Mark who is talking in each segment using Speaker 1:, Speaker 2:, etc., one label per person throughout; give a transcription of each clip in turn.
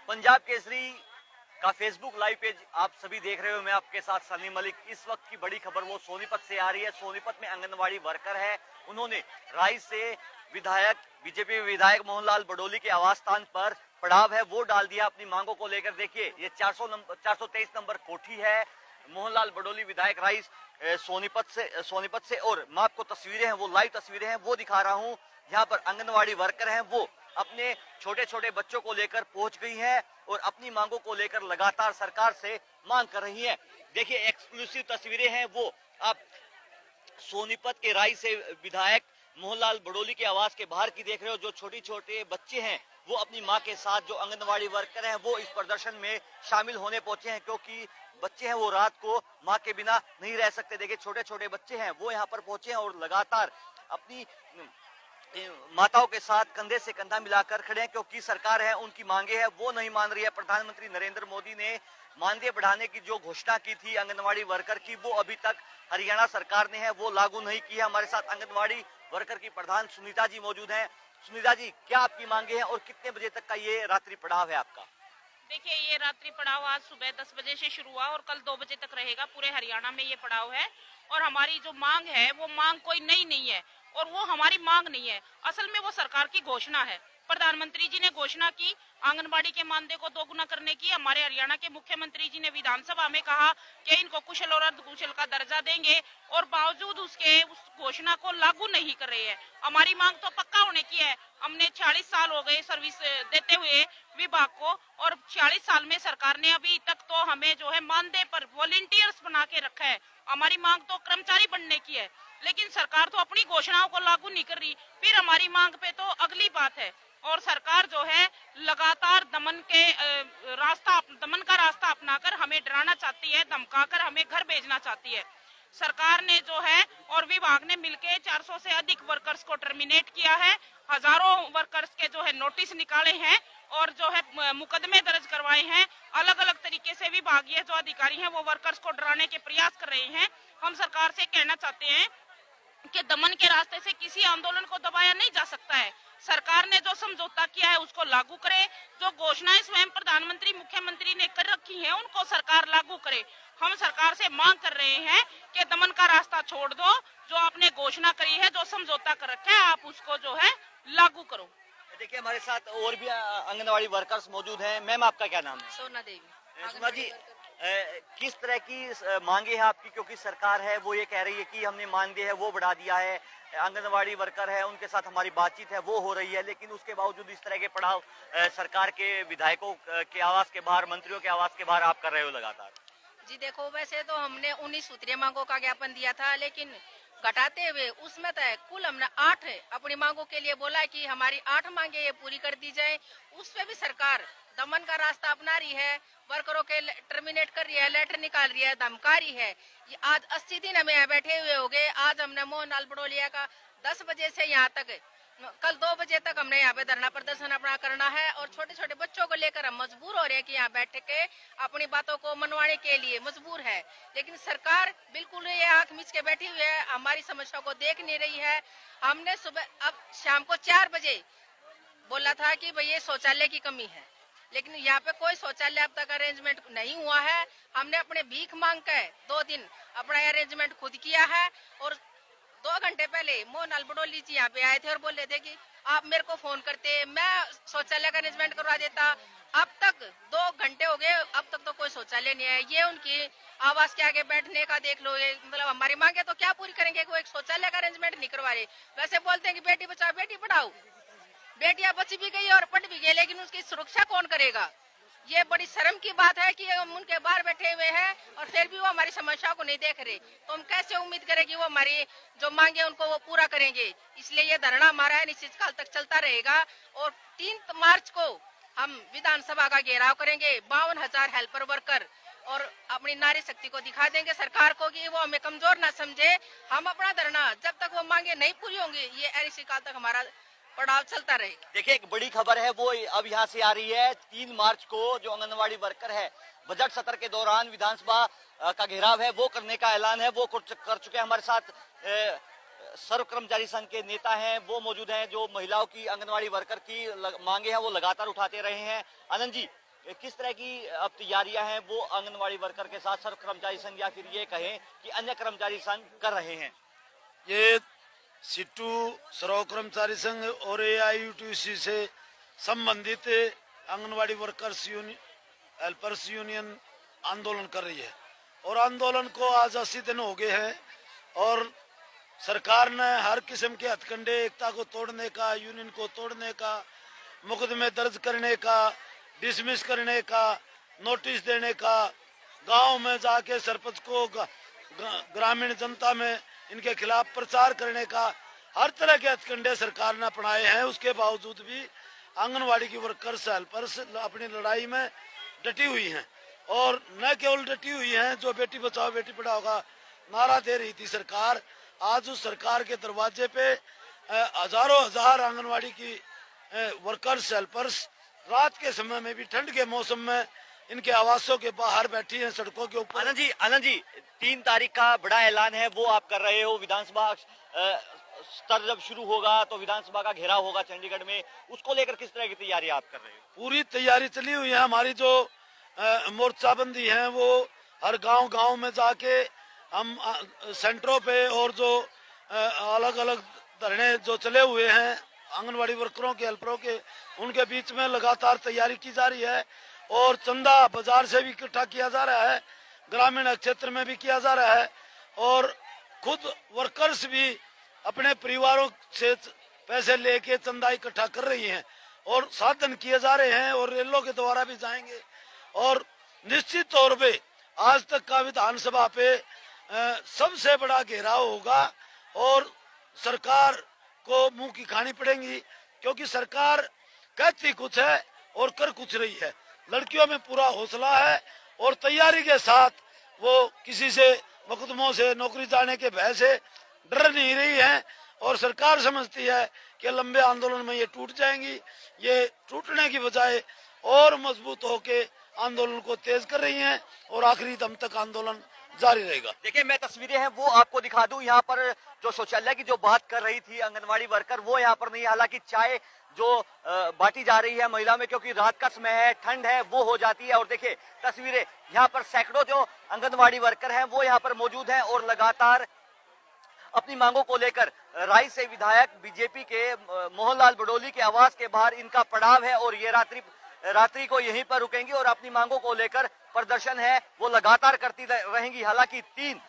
Speaker 1: पंजाब केसरी का Facebook live page आप सभी देख रहे हो। मैं आपके साथ सलीम मलिक। इस वक्त की बड़ी खबर वो सोनीपत से आ रही है। सोनीपत में आंगनवाड़ी वर्कर है, उन्होंने राई से विधायक बीजेपी विधायक मोहनलाल बडोली के आवास स्थान पर पड़ाव है वो डाल दिया अपनी मांगों को लेकर। देखिए ये 423 नंबर कोठी है। मोहनलाल बडोली विधायक राइस सोनीपत से और मैं आपको तस्वीरें हैं वो लाइव तस्वीरें हैं वो दिखा रहा हूँ। यहाँ पर आंगनवाड़ी वर्कर हैं वो अपने छोटे छोटे बच्चों को लेकर पहुंच गई है और अपनी मांगों को लेकर लगातार सरकार से मांग कर रही है। देखिए एक्सक्लूसिव तस्वीरें हैं वो आप सोनीपत के राई से विधायक मोहनलाल बडोली के आवास के बाहर की देख रहे हो। जो छोटे छोटे बच्चे हैं वो अपनी मां के साथ, जो आंगनवाड़ी वर्कर हैं वो इस प्रदर्शन में शामिल होने पहुंचे हैं, क्योंकि बच्चे हैं वो रात को मां के बिना नहीं रह सकते। देखिए छोटे छोटे बच्चे हैं वो यहाँ पर पहुंचे हैं और लगातार अपनी माताओं के साथ कंधे से कंधा मिलाकर खड़े हैं, क्योंकि सरकार है उनकी मांगे है वो नहीं मान रही है। प्रधानमंत्री नरेंद्र मोदी ने मानदेय बढ़ाने की जो घोषणा की थी आंगनवाड़ी वर्कर की, वो अभी तक हरियाणा सरकार ने है वो लागू नहीं की है। हमारे साथ आंगनवाड़ी वर्कर की प्रधान सुनीता जी मौजूद हैं। सुनीता जी, क्या आपकी मांगे हैं और कितने बजे तक का ये रात्रि पड़ाव है आपका?
Speaker 2: देखिए, ये रात्रि पड़ाव आज सुबह 10 बजे से शुरू हुआ और कल 2 बजे तक रहेगा। पूरे हरियाणा में ये पड़ाव है और हमारी जो मांग है वो मांग कोई नई नहीं है और वो हमारी मांग नहीं है, असल में वो सरकार की घोषणा है। प्रधानमंत्री जी ने घोषणा की आंगनबाड़ी के मानदेय को दोगुना करने की। हमारे हरियाणा के मुख्यमंत्री जी ने विधानसभा में कहा कि इनको कुशल और अर्धकुशल का दर्जा देंगे और बावजूद उसके उस घोषणा को लागू नहीं कर रहे हैं। हमारी मांग तो पक्का होने की है। हमने 40 साल हो गए सर्विस देते हुए विभाग को और 40 साल में सरकार ने अभी तक तो हमें जो है मानदेय पर वॉलंटियर्स बना के रखा है। हमारी मांग तो कर्मचारी बनने की है, लेकिन सरकार तो अपनी घोषणाओं को लागू नहीं कर रही। फिर हमारी मांग पे तो अगली बात है और सरकार जो है लगातार दमन का रास्ता अपनाकर हमें डराना चाहती है, धमकाकर हमें घर भेजना चाहती है। सरकार ने जो है और विभाग ने मिलकर 400 से अधिक वर्कर्स को टर्मिनेट किया है। हजारों वर्कर्स के जो है नोटिस निकाले हैं और जो है मुकदमे दर्ज करवाए हैं। अलग अलग तरीके से विभागीय जो अधिकारी हैं वो वर्कर्स को डराने के प्रयास कर रहे हैं। हम सरकार से कहना चाहते हैं कि दमन के रास्ते से किसी आंदोलन को दबाया नहीं जा सकता है। सरकार ने जो समझौता किया है उसको लागू करे। जो घोषणाएं स्वयं प्रधानमंत्री मुख्यमंत्री ने कर रखी हैं उनको सरकार लागू करे। हम सरकार से मांग कर रहे हैं कि दमन का रास्ता छोड़ दो। जो आपने घोषणा करी है, जो समझौता कर रखा है, आप उसको जो है लागू करो।
Speaker 1: देखिए हमारे साथ और भी आंगनवाड़ी वर्कर्स मौजूद हैं। मैम आपका क्या नाम है?
Speaker 2: सोना देवी।
Speaker 1: सोना जी, किस तरह की मांगे हैं आपकी, क्योंकि सरकार है वो ये कह रही है कि हमने मानदेय है वो बढ़ा दिया है, आंगनवाड़ी वर्कर है उनके साथ हमारी बातचीत है वो हो रही है, लेकिन उसके बावजूद इस तरह के पड़ाव सरकार के विधायकों के आवास के बाहर, मंत्रियों के आवास के बाहर आप कर रहे हो लगातार।
Speaker 3: जी देखो, वैसे तो हमने 19 सूत्रीय मांगों का ज्ञापन दिया था, लेकिन घटाते हुए उसमें तो कुल हमने 8 अपनी मांगों के लिए बोला कि हमारी 8 मांगे ये पूरी कर दी जाए। उस पे भी सरकार दमन का रास्ता अपना रही है, वर्करों के टर्मिनेट कर रही है, लेटर निकाल रही है, धमका रही है। ये आज 80 दिन हमें यहाँ बैठे हुए हो गए। आज हमने मोहनलाल बडोलिया का 10 बजे से यहाँ तक, कल 2 बजे तक हमने यहाँ पे धरना प्रदर्शन अपना करना है और छोटे छोटे बच्चों को लेकर हम मजबूर हो रहे हैं कि यहाँ बैठ के अपनी बातों को मनवाने के लिए मजबूर है। लेकिन सरकार बिल्कुल ये आंख मीच के बैठी हुई है, हमारी समस्या को देख नहीं रही है। हमने सुबह अब शाम को 4 बजे बोला था कि भाई ये शौचालय की कमी है, लेकिन यहाँ पे कोई शौचालय अब तक अरेंजमेंट नहीं हुआ है। हमने अपने भीख मांग के 2 दिन अपना अरेंजमेंट खुद किया है और 2 घंटे पहले मोहनलाल बडोली जी यहाँ पे आए थे और बोल रहे थे कि आप मेरे को फोन करते, मैं शौचालय का अरेंजमेंट करवा देता। अब तक 2 घंटे हो गए, अब तक तो कोई शौचालय नहीं है। ये उनकी आवास के आगे बैठने का देख लो, ये मतलब हमारी मांगे तो क्या पूरी करेंगे, कोई एक शौचालय का अरेंजमेंट नहीं करवा रहे। वैसे बोलते हैं कि बेटी बचाओ बेटी पढ़ाओ, बेटियां बच भी गई और पढ़ भी गई, लेकिन उसकी सुरक्षा कौन करेगा? ये बड़ी शर्म की बात है कि हम उनके बाहर बैठे हुए हैं और फिर भी वो हमारी समस्याओं को नहीं देख रहे। तो हम कैसे उम्मीद करें कि वो हमारी जो मांगे उनको वो पूरा करेंगे? इसलिए ये धरना हमारा अनिश्चितकाल तक चलता रहेगा और 3 मार्च को हम विधानसभा का घेराव करेंगे। 52,000 हेल्पर वर्कर और अपनी नारी शक्ति को दिखा देंगे सरकार को कि वो हमें कमजोर ना समझे। हम अपना धरना जब तक वो मांगे नहीं पूरी होंगी, ये अनिश्चितकाल तक हमारा पड़ाव चलता रहेगा।
Speaker 1: देखिए एक बड़ी खबर है वो अब यहाँ से आ रही है। 3 मार्च को जो आंगनवाड़ी वर्कर है बजट सत्र के दौरान विधानसभा का घेराव है वो करने का ऐलान है वो कर चुके हैं। हमारे साथ सर्व कर्मचारी संघ के नेता हैं वो मौजूद हैं, जो महिलाओं की आंगनवाड़ी वर्कर की मांगे हैं वो लगातार उठाते रहे हैं। आनंद जी, किस तरह की अब तैयारियां हैं वो आंगनवाड़ी वर्कर के साथ सर्व कर्मचारी संघ या फिर ये कहें कि अन्य कर्मचारी संघ कर रहे हैं?
Speaker 4: ये सिट्टू सर्व कर्मचारी संघ और AIUTC से संबंधित anganwadi workers union helpers union आंदोलन कर रही है और आंदोलन को आज 80 दिन हो गए हैं और सरकार ने हर किस्म के हथकंडे एकता को तोड़ने का, यूनियन को तोड़ने का, मुकदमे दर्ज करने का, डिसमिस करने का, नोटिस देने का, गांव में जाके सरपंच को ग्रामीण जनता में इनके खिलाफ प्रचार करने का हर तरह के हथकंडे सरकार ने अपनाए हैं। उसके बावजूद भी आंगनवाड़ी की वर्कर्स हेल्पर्स अपनी लड़ाई में डटी हुई हैं और न केवल डटी हुई हैं, जो बेटी बचाओ बेटी पढ़ाओ का नारा दे रही थी सरकार, आज उस सरकार के दरवाजे पे हजारों हजार आंगनवाड़ी की वर्कर्स हेल्पर्स रात के समय में भी, ठंड के मौसम में इनके आवासों के बाहर बैठी हैं, सड़कों के ऊपर।
Speaker 1: आनंद जी 3 तारीख का बड़ा ऐलान है वो आप कर रहे हो। विधानसभा स्तर जब शुरू होगा तो विधानसभा का घेराव होगा चंडीगढ़ में, उसको लेकर किस तरह की तैयारी आप कर रहे हो?
Speaker 4: पूरी तैयारी चली हुई है। हमारी जो मोर्चाबंदी है वो हर गांव में जाके हम सेंटरों पे और जो अलग अलग धरने जो चले हुए हैं आंगनवाड़ी वर्करों के, हेल्परों के, उनके बीच में लगातार तैयारी की जा रही है और चंदा बाजार से भी इकट्ठा किया जा रहा है, ग्रामीण क्षेत्र में भी किया जा रहा है और खुद वर्कर्स भी अपने परिवारों से पैसे लेके चंदा इकट्ठा कर रही हैं और साधन किए जा रहे हैं और रेलों के द्वारा भी जाएंगे और निश्चित तौर पे आज तक का विधानसभा पे सबसे बड़ा घेराव होगा और सरकार को मुंह की खानी पड़ेगी, क्योंकि सरकार कहती कुछ है और कर कुछ रही है। लड़कियों में पूरा हौसला है और तैयारी के साथ वो किसी से मुकदमों से, नौकरी जाने के भय से डर नहीं रही है और सरकार समझती है कि लंबे आंदोलन में ये टूट जाएंगी। ये टूटने की बजाय और मजबूत होके आंदोलन को तेज कर रही हैं और आखिरी दम तक आंदोलन जारी रहेगा।
Speaker 1: देखिए मैं तस्वीरें हैं वो आपको दिखा दूं। यहाँ पर जो शौचालय की जो बात कर रही थी आंगनवाड़ी वर्कर, वो यहाँ पर नहीं है। हालांकि चाय जो बांटी जा रही है महिला में, क्योंकि रात का समय है, ठंड है, वो हो जाती है। और देखिए तस्वीरें यहाँ पर सैकड़ों जो आंगनवाड़ी वर्कर हैं वो यहाँ पर मौजूद हैं और लगातार अपनी मांगों को लेकर राय से विधायक बीजेपी के मोहनलाल बडोली के आवास के बाहर इनका पड़ाव है और ये रात्रि को यहीं पर रुकेंगी और अपनी मांगों को लेकर प्रदर्शन है वो लगातार करती रहेंगी। हालांकि 3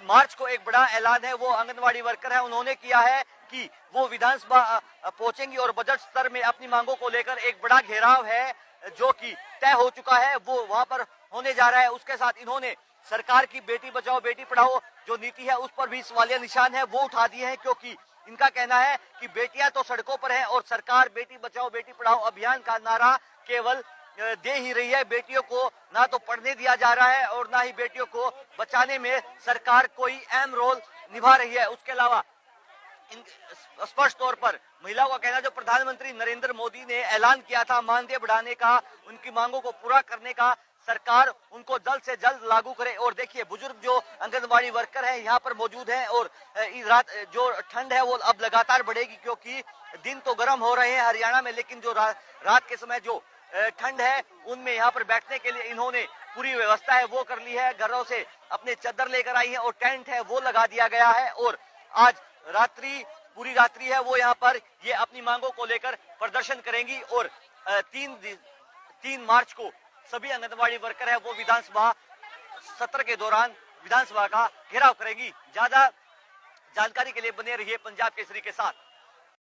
Speaker 1: मार्च को एक बड़ा ऐलान है वो आंगनवाड़ी वर्कर है, उन्होंने किया है कि वो विधानसभा पहुंचेंगी और बजट स्तर में अपनी मांगों को लेकर एक बड़ा घेराव है जो कि तय हो चुका है वो वहां पर होने जा रहा है। उसके साथ इन्होंने सरकार की बेटी बचाओ बेटी पढ़ाओ जो नीति है उस पर भी सवालिया निशान है वो उठा दिए हैं, क्योंकि इनका कहना है कि बेटियां तो सड़कों पर हैं और सरकार बेटी बचाओ बेटी पढ़ाओ अभियान का नारा केवल दे ही रही है। बेटियों को ना तो पढ़ने दिया जा रहा है और ना ही बेटियों को बचाने में सरकार कोई अहम रोल निभा रही है। उसके अलावा स्पष्ट तौर पर महिलाओं का कहना, जो प्रधानमंत्री नरेंद्र मोदी ने ऐलान किया था मानदेय बढ़ाने का, उनकी मांगों को पूरा करने का, सरकार उनको जल्द से जल्द लागू करे। और देखिए बुजुर्ग जो आंगनबाड़ी वर्कर हैं यहाँ पर मौजूद हैं और इस रात जो ठंड है वो अब लगातार बढ़ेगी, क्योंकि दिन तो गर्म हो रहे हैं हरियाणा में, लेकिन जो रात के समय जो ठंड है उनमें यहाँ पर बैठने के लिए इन्होंने पूरी व्यवस्था है वो कर ली है। घरों से अपने चादर लेकर आई है और टेंट है वो लगा दिया गया है और आज पूरी रात्रि है वो यहाँ पर ये अपनी मांगों को लेकर प्रदर्शन करेंगी और 3 मार्च को सभी आंगनबाड़ी वर्कर है वो विधानसभा सत्र के दौरान विधानसभा का घेराव करेंगी। ज्यादा जानकारी के लिए बने रहिए पंजाब केसरी के साथ।